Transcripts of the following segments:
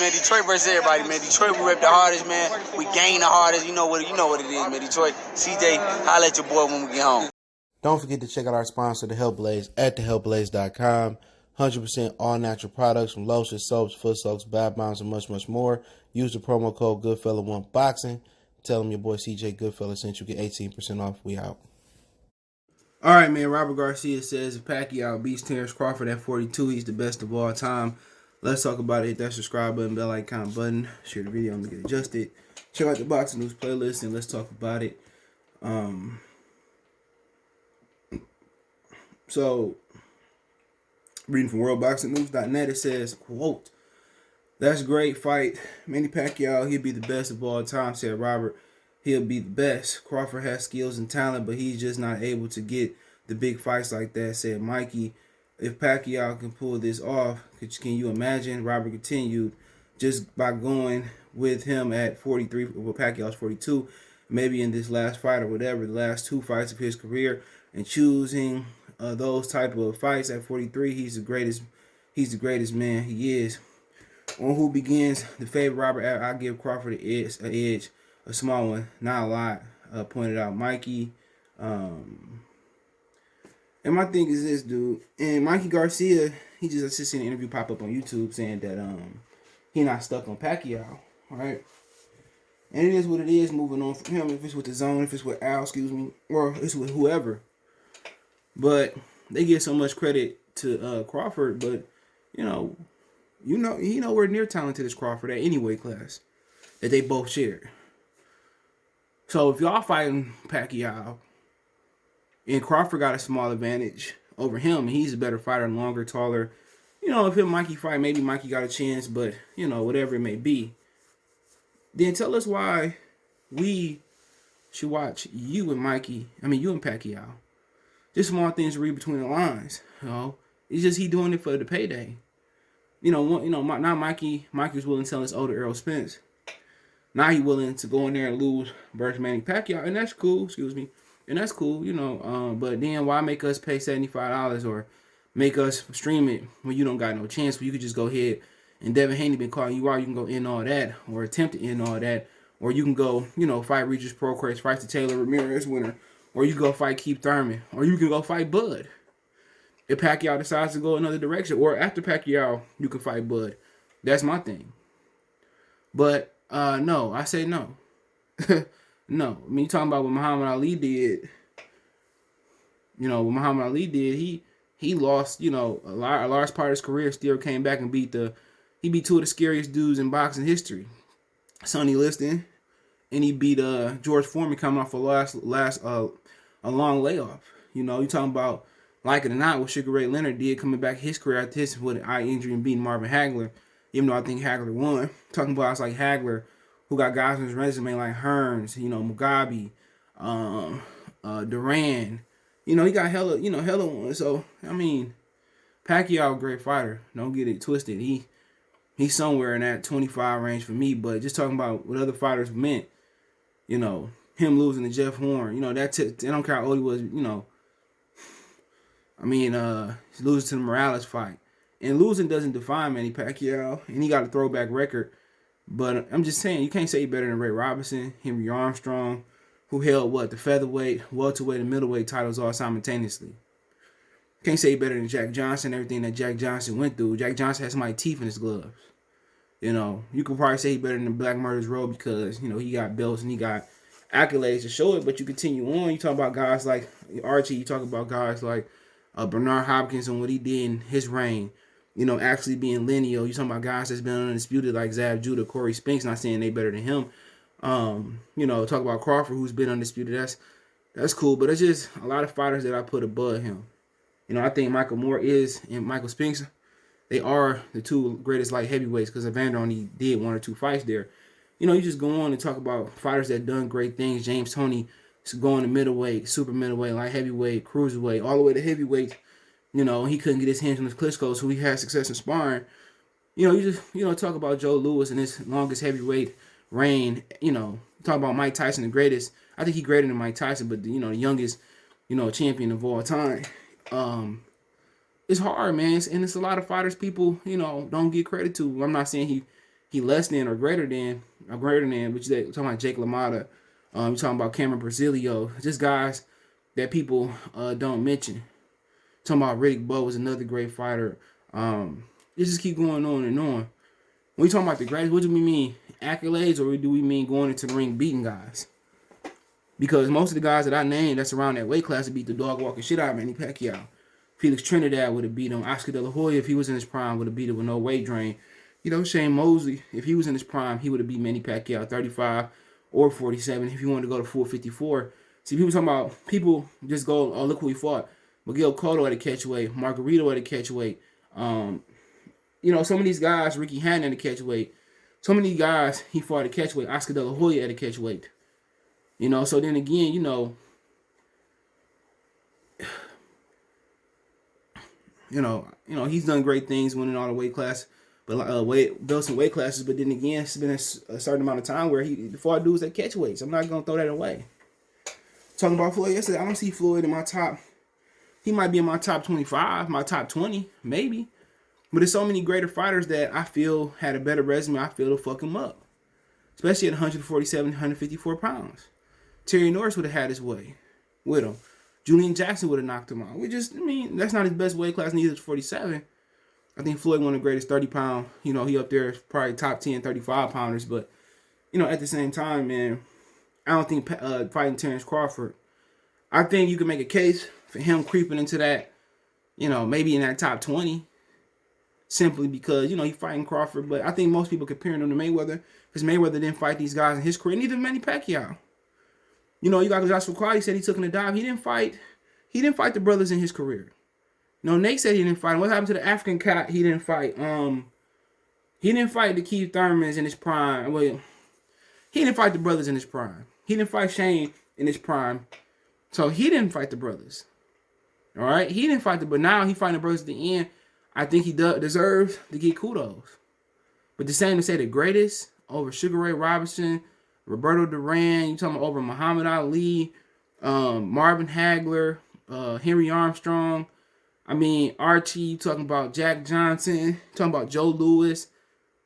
man. Detroit versus everybody, man. Detroit, we rep the hardest, man. We gain the hardest. You know what it is, man. Detroit, CJ, holla at your boy when we get home. Don't forget to check out our sponsor, The Health Blaze, at thehealthblaze.com. 100% all natural products from lotions, soaps, foot soaks, bath bombs, and much, much more. Use the promo code Goodfella1Boxing. Tell them your boy CJ Goodfella sent you. Get 18% off. We out. All right, man. Robert Garcia says if Pacquiao beats Terence Crawford at 42, he's the best of all time. Let's talk about it. Hit that subscribe button, bell icon button. Share the video. I'm going to get adjusted. Check out the Boxing News playlist, and let's talk about it. So, reading from worldboxingnews.net, it says, quote, "That's a great fight. Manny Pacquiao, he'll be the best of all time," said Robert. "He'll be the best. Crawford has skills and talent, but he's just not able to get the big fights like that," said Mikey. "If Pacquiao can pull this off, can you imagine?" Robert continued, "Just by going with him at 43, well, Pacquiao's 42, maybe in this last fight or whatever, the last two fights of his career, and choosing those type of fights at 43, he's the greatest man he is. On who begins, the favorite, Robert, I give Crawford an edge, a small one, not a lot," pointed out Mikey. And my thing is this, dude, and Mikey Garcia, he just seen an interview pop up on YouTube saying that he not stuck on Pacquiao, right? And it is what it is, moving on from him, if it's with the zone, if it's with Al, or it's with whoever. But they give so much credit to Crawford, but he nowhere near talented as Crawford at any weight class that they both share. So if y'all fighting Pacquiao and Crawford got a small advantage over him, and he's a better fighter, longer, taller, if him and Mikey fight, maybe Mikey got a chance, but whatever it may be, then tell us why we should watch you and Pacquiao. Just small things to read between the lines. It's just he doing it for the payday. Now Mikey was willing to tell his older Errol Spence. Now he willing to go in there and lose versus Manny Pacquiao, and that's cool. And that's cool. But then why make us pay $75 or make us stream it when you don't got no chance? When you could just go ahead and Devin Haney been calling you out. You can go end all that or attempt to end all that, or you can go fight Regis Procris, fight the Taylor Ramirez winner. Or you go fight Keith Thurman. Or you can go fight Bud. If Pacquiao decides to go another direction. Or after Pacquiao, you can fight Bud. That's my thing. But, no. I say no. No. You talking about what Muhammad Ali did. What Muhammad Ali did, he lost, a large part of his career, still came back and beat two of the scariest dudes in boxing history. Sonny Liston. And he beat George Foreman coming off a long layoff. You talking about, like it or not, what Sugar Ray Leonard did coming back his career after this with an eye injury and beating Marvin Hagler, even though I think Hagler won. Talking about guys like Hagler, who got guys on his resume like Hearns, Mugabe, Duran. He got hella ones. So, Pacquiao, great fighter. Don't get it twisted. He's somewhere in that 25 range for me, but just talking about what other fighters meant, him losing to Jeff Horn, I don't care how old he was, losing to the Morales fight. And losing doesn't define Manny Pacquiao, and he got a throwback record. But I'm just saying, you can't say better than Ray Robinson, Henry Armstrong, who held, the featherweight, welterweight, and middleweight titles all simultaneously. Can't say better than Jack Johnson, everything that Jack Johnson went through. Jack Johnson has my teeth in his gloves. You could probably say he's better than Black Murder's Road because, he got belts and he got accolades to show it, but you continue on. You talk about guys like Archie, you talk about guys like Bernard Hopkins and what he did in his reign, actually being lineal. You talking about guys that's been undisputed like Zab Judah, Corey Spinks, not saying they better than him. Talk about Crawford, who's been undisputed. That's cool, but it's just a lot of fighters that I put above him. I think Michael Moore and Michael Spinks, they are the two greatest light heavyweights because Evander only did one or two fights there. You just go on and talk about fighters that done great things. James Toney going to middleweight, super middleweight, light heavyweight, cruiserweight, all the way to heavyweight. He couldn't get his hands on the Klitschko's, who he had success in sparring. You just talk about Joe Louis and his longest heavyweight reign. Talk about Mike Tyson, the greatest. I think he's greater than Mike Tyson, but the youngest, champion of all time. It's hard, man, and it's a lot of fighters people don't get credit to. I'm not saying he less than or greater than, which they talking about Jake LaMotta. You're talking about Cameron Brazilio. Just guys that people don't mention. Talking about Riddick Bowe was another great fighter. You just keep going on and on. When we talking about the greatest, what do we mean? Accolades, or do we mean going into the ring beating guys? Because most of the guys that I named that's around that weight class would beat the dog walking shit out of Manny Pacquiao. Felix Trinidad would have beat him. Oscar De La Hoya, if he was in his prime, would have beat him with no weight drain. Shane Mosley, if he was in his prime, he would have beat Manny Pacquiao 35 or 47 if he wanted to go to full 54. See, people talking about, people just go, oh, look who he fought. Miguel Cotto at a catchweight, Margarito at a catchweight. Some of these guys, Ricky Hatton at a catchweight. So many guys he fought at a catchweight. Oscar De La Hoya at a catchweight. So then again, he's done great things, winning all the weight class, but built some weight classes. But then again, it's been a certain amount of time where he fought dudes at catchweights. I'm not gonna throw that away. Talking about Floyd yesterday, I don't see Floyd in my top. He might be in my top 25, my top 20, maybe. But there's so many greater fighters that I feel had a better resume. I feel to fuck him up, especially at 147, 154 pounds. Terry Norris would have had his way with him. Julian Jackson would have knocked him out. That's not his best weight class, neither is 47. I think Floyd one of the greatest 30-pound. He up there, probably top 10 35-pounders. But, at the same time, man, I don't think fighting Terence Crawford. I think you can make a case for him creeping into that, maybe in that top 20. Simply because, he's fighting Crawford. But I think most people comparing him to Mayweather. Because Mayweather didn't fight these guys in his career. Neither did Manny Pacquiao. You got Joshua Quad, he said he took in a dive. He didn't fight the brothers in his career. Nate said he didn't fight. What happened to the African cat? He didn't fight. He didn't fight the Keith Thurmans in his prime. Well, he didn't fight the brothers in his prime. He didn't fight Shane in his prime. So he didn't fight the brothers. All right? He didn't fight but now he fighting the brothers at the end. I think he deserves to get kudos. But the same to say the greatest over Sugar Ray Robinson, Roberto Duran, you talking about over Muhammad Ali, Marvin Hagler, Henry Armstrong. Archie, you talking about Jack Johnson, talking about Joe Louis.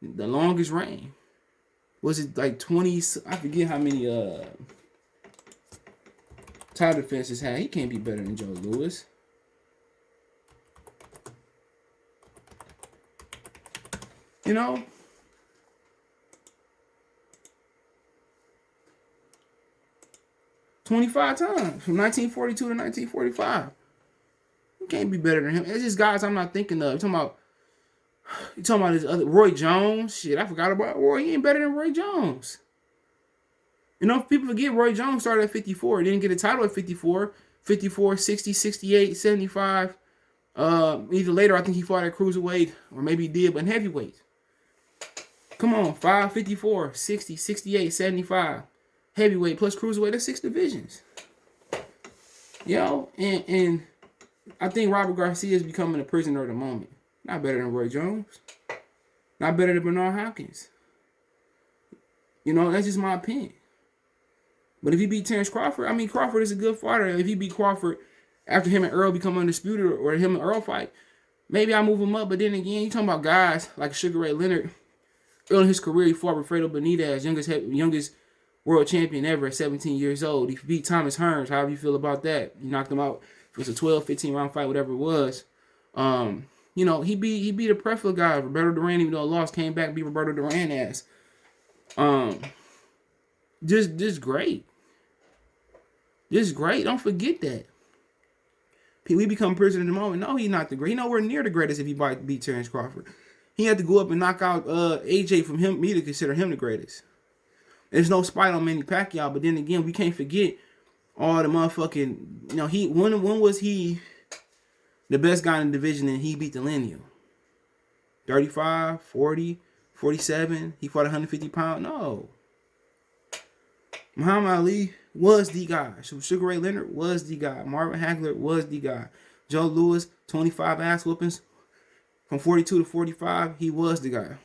The longest reign. Was it like 20? I forget how many title defenses had. He can't be better than Joe Louis. You know? $25 times from 1942 to 1945. You can't be better than him. It's just guys I'm not thinking of. You talking about this other Roy Jones? Shit, I forgot about Roy. He ain't better than Roy Jones. You know, people forget Roy Jones started at 54. He didn't get a title at 54. 54, 60, 68, 75. Either later, I think he fought at cruiserweight, or maybe he did, but in heavyweight. Come on, 5, 54, 60, 68, 75. Heavyweight plus cruiserweight, that's 6 divisions. Yo, and I think Robert Garcia is becoming a prisoner of the moment. Not better than Roy Jones. Not better than Bernard Hopkins. You know, that's just my opinion. But if he beat Terence Crawford, Crawford is a good fighter. If he beat Crawford after him and Earl become undisputed, or him and Earl fight, maybe I move him up. But then again, you talking about guys like Sugar Ray Leonard. Early in his career, he fought with Fredo Benitez, youngest world champion ever at 17 years old. He beat Thomas Hearns. How do you feel about that? He knocked him out. It was a 12, 15-round fight, whatever it was. You know, he beat a Prefla guy. Roberto Duran, even though he lost, came back and beat Roberto Duran ass. Just great. Just great. Don't forget that. We become prisoner in the moment. No, he's not the great. He's nowhere near the greatest if he beat Terence Crawford. He had to go up and knock out AJ from me to consider him the greatest. There's no spite on Manny Pacquiao, but then again, we can't forget all the motherfucking, you know, when was he the best guy in the division and he beat the lineal? 35, 40, 47, he fought 150 pounds? No. Muhammad Ali was the guy. Sugar Ray Leonard was the guy. Marvin Hagler was the guy. Joe Louis, 25 ass whoopings. From 42 to 45, he was the guy.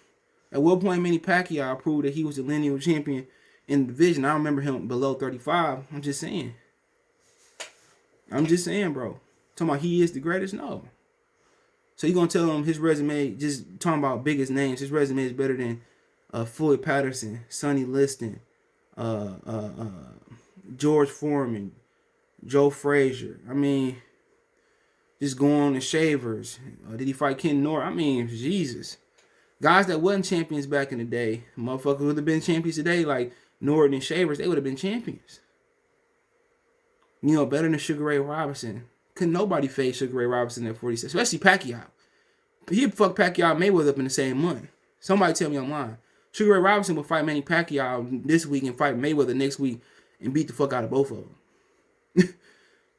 At one point, Manny Pacquiao proved that he was the lineal champion in the division. I don't remember him below 35. I'm just saying, bro. Talking about he is the greatest? No. So you gonna tell him his resume, just talking about biggest names, his resume is better than Floyd Patterson, Sonny Liston, George Foreman, Joe Frazier. I mean, just going on the Shavers. Did he fight Ken Norton? I mean, Jesus. Guys that wasn't champions back in the day, motherfuckers would have been champions today, like Norton and Shavers, they would have been champions. You know, better than Sugar Ray Robinson. Couldn't nobody face Sugar Ray Robinson at 46, especially Pacquiao. He'd fuck Pacquiao and Mayweather up in the same month. Somebody tell me I'm lying. Sugar Ray Robinson would fight Manny Pacquiao this week and fight Mayweather next week and beat the fuck out of both of them.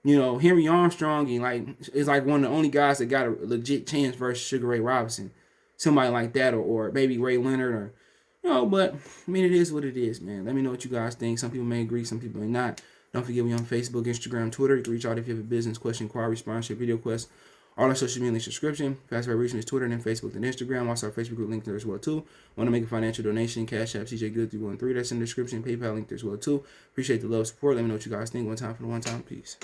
You know, Henry Armstrong is like one of the only guys that got a legit chance versus Sugar Ray Robinson. Somebody like that, or maybe Ray Leonard, or, you know, but, I mean, it is what it is, man. Let me know what you guys think. Some people may agree, some people may not. Don't forget me on Facebook, Instagram, Twitter. You can reach out if you have a business question, inquiry, sponsorship, video quest. All our social media links description. Fast way reaching is Twitter, and then Facebook, and Instagram. Also, our Facebook group link there as well, too. Want to make a financial donation, Cash App, CJ Good 313. That's in the description. PayPal link there as well, too. Appreciate the love, support. Let me know what you guys think. One time for the one time. Peace.